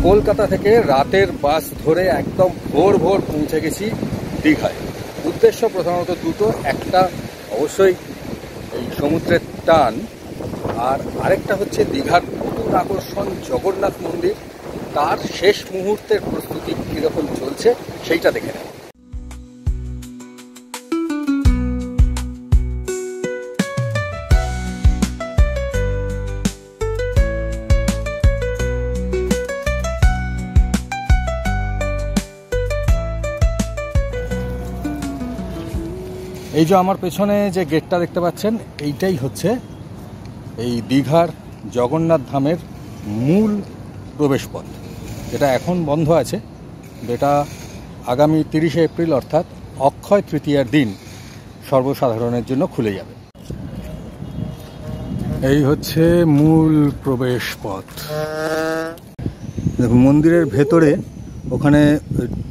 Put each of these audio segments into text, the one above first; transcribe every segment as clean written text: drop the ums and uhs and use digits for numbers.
কলকাতা থেকে রাতের বাস ধরে একদম ভোর ভোর পৌঁছে গেছি দীঘায়। উদ্দেশ্য প্রধানত দুটো, একটা অবশ্যই এই সমুদ্রের টান, আর আরেকটা হচ্ছে দীঘার নতুন আকর্ষণ জগন্নাথ মন্দির। তার শেষ মুহূর্তের প্রস্তুতি কীরকম চলছে সেইটা দেখে নেব। এই যে আমার পেছনে যে গেটটা দেখতে পাচ্ছেন, এইটাই হচ্ছে এই দীঘার জগন্নাথ ধামের মূল প্রবেশপথ। এটা এখন বন্ধ আছে, যেটা আগামী 30শে এপ্রিল অর্থাৎ অক্ষয় তৃতীয়ার দিন সর্বসাধারণের জন্য খুলে যাবে। এই হচ্ছে মূল প্রবেশপথ। দেখুন, মন্দিরের ভেতরে ওখানে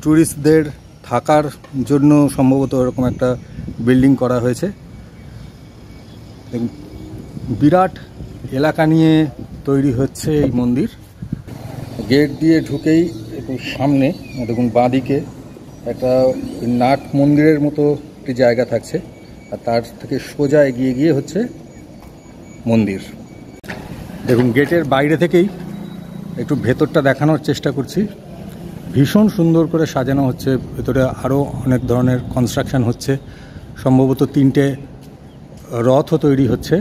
ট্যুরিস্টদের থাকার জন্য সম্ভবত এরকম একটা বিল্ডিং করা হয়েছে। বিরাট এলাকা নিয়ে তৈরি হচ্ছে এই মন্দির। গেট দিয়ে ঢুকেই একটু সামনে দেখুন, বাঁদিকে একটা নাট মন্দিরের মতো একটি জায়গা থাকছে, আর তার থেকে সোজা এগিয়ে গিয়ে হচ্ছে মন্দির। দেখুন, গেটের বাইরে থেকেই একটু ভেতরটা দেখানোর চেষ্টা করছি। ভীষণ সুন্দর করে সাজানো হচ্ছে। ভেতরে আরও অনেক ধরনের কনস্ট্রাকশন হচ্ছে। সম্ভবত 3টে রথও তৈরি হচ্ছে।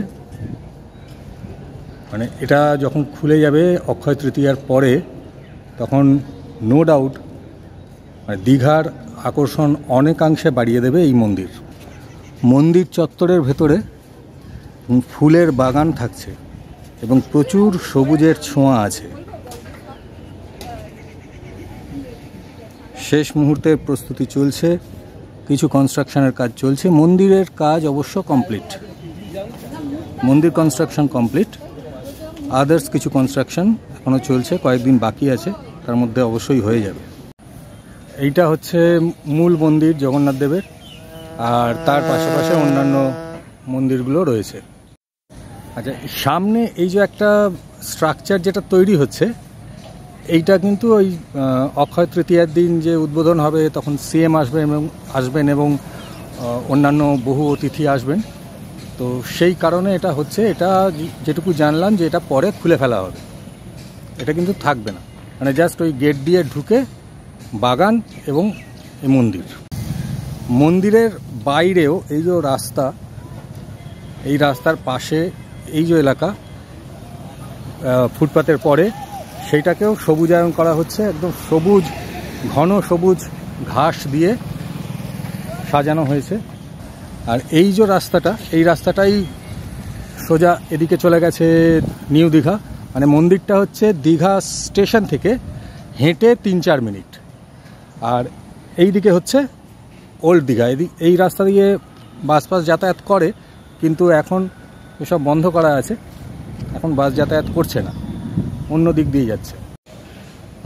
মানে এটা যখন খুলে যাবে অক্ষয় তৃতীয়ার পরে, তখন নো ডাউট মানে দীঘার আকর্ষণ অনেকাংশে বাড়িয়ে দেবে এই মন্দির। মন্দির চত্বরের ভেতরে ফুলের বাগান থাকছে এবং প্রচুর সবুজের ছোঁয়া আছে। শেষ মুহূর্তের প্রস্তুতি চলছে, কিছু কনস্ট্রাকশনের কাজ চলছে। মন্দিরের কাজ অবশ্য কমপ্লিট, মন্দির কনস্ট্রাকশন কমপ্লিট। আদার্স কিছু কনস্ট্রাকশন এখনও চলছে, কয়েকদিন বাকি আছে, তার মধ্যে অবশ্যই হয়ে যাবে। এইটা হচ্ছে মূল মন্দির জগন্নাথ দেবের, আর তার পাশাপাশি অন্যান্য মন্দিরগুলো রয়েছে। আচ্ছা, সামনে এই যে একটা স্ট্রাকচার যেটা তৈরি হচ্ছে, এইটা কিন্তু ওই অক্ষয় তৃতীয়ার দিন যে উদ্বোধন হবে তখন সিএম আসবেন এবং অন্যান্য বহু অতিথি আসবেন। তো সেই কারণে এটা হচ্ছে, এটা যেটুকু জানলাম যে এটা পরে খুলে ফেলা হবে, এটা কিন্তু থাকবে না। মানে জাস্ট ওই গেট দিয়ে ঢুকে বাগান এবং এই মন্দির। মন্দিরের বাইরেও এই যে রাস্তা, এই রাস্তার পাশে এই যে এলাকা ফুটপাতের পরে, সেইটাকেও সবুজায়ন করা হচ্ছে। একদম সবুজ, ঘন সবুজ ঘাস দিয়ে সাজানো হয়েছে। আর এই যে রাস্তাটা, এই রাস্তাটাই সোজা এদিকে চলে গেছে নিউ দীঘা। মানে মন্দিরটা হচ্ছে দীঘা স্টেশন থেকে হেঁটে 3-4 মিনিট, আর এই দিকে হচ্ছে ওল্ড দীঘা। এই রাস্তা দিয়ে বাস যাতায়াত করে, কিন্তু এখন এসব বন্ধ করা আছে, এখন বাস যাতায়াত করছে না, অন্য দিক দিয়ে যাচ্ছে।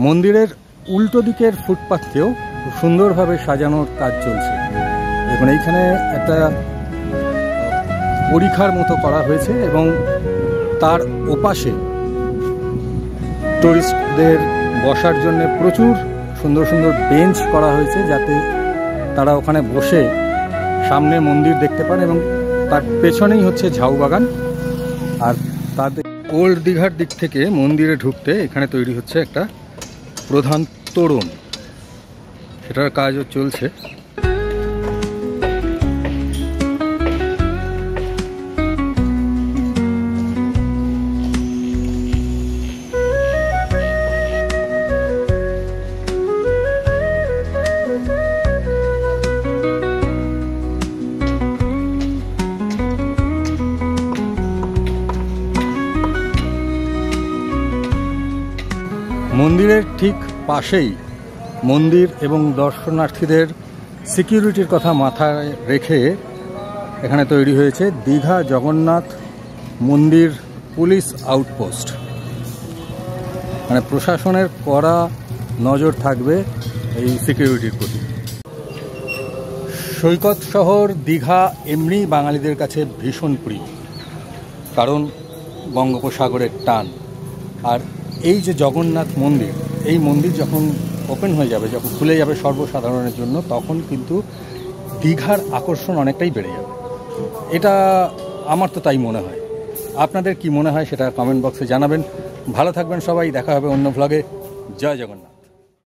মন্দিরের উল্টো দিকের ফুটপাথকেও সুন্দরভাবে সাজানোর কাজ চলছে। দেখুন, এইখানে একটা পরিখার মতো করা হয়েছে এবং তার ওপাশে টুরিস্টদের বসার জন্য প্রচুর সুন্দর সুন্দর বেঞ্চ করা হয়েছে, যাতে তারা ওখানে বসে সামনে মন্দির দেখতে পান। এবং তার পেছনেই হচ্ছে ঝাউ বাগান। আর তাদের ওল্ড দীঘার দিক থেকে মন্দিরে ঢুকতে এখানে তৈরি হচ্ছে একটা প্রধান তোরণ, সেটার কাজও চলছে। মন্দিরের ঠিক পাশেই মন্দির এবং দর্শনার্থীদের সিকিউরিটির কথা মাথায় রেখে এখানে তৈরি হয়েছে দীঘা জগন্নাথ মন্দির পুলিশ আউটপোস্ট। মানে প্রশাসনের কড়া নজর থাকবে এই সিকিউরিটির প্রতি। সৈকত শহর দীঘা এমনি বাঙালিদের কাছে ভীষণ প্রিয়, কারণ বঙ্গোপসাগরের টান। আর এই যে জগন্নাথ মন্দির, এই মন্দির যখন ওপেন হয়ে যাবে, যখন খুলে যাবে সর্বসাধারণের জন্য, তখন কিন্তু দীঘার আকর্ষণ অনেকটাই বেড়ে যাবে। এটা আমার তো তাই মনে হয়। আপনাদের কি মনে হয় সেটা কমেন্ট বক্সে জানাবেন। ভালো থাকবেন সবাই, দেখা হবে অন্য ভ্লগে। জয় জগন্নাথ।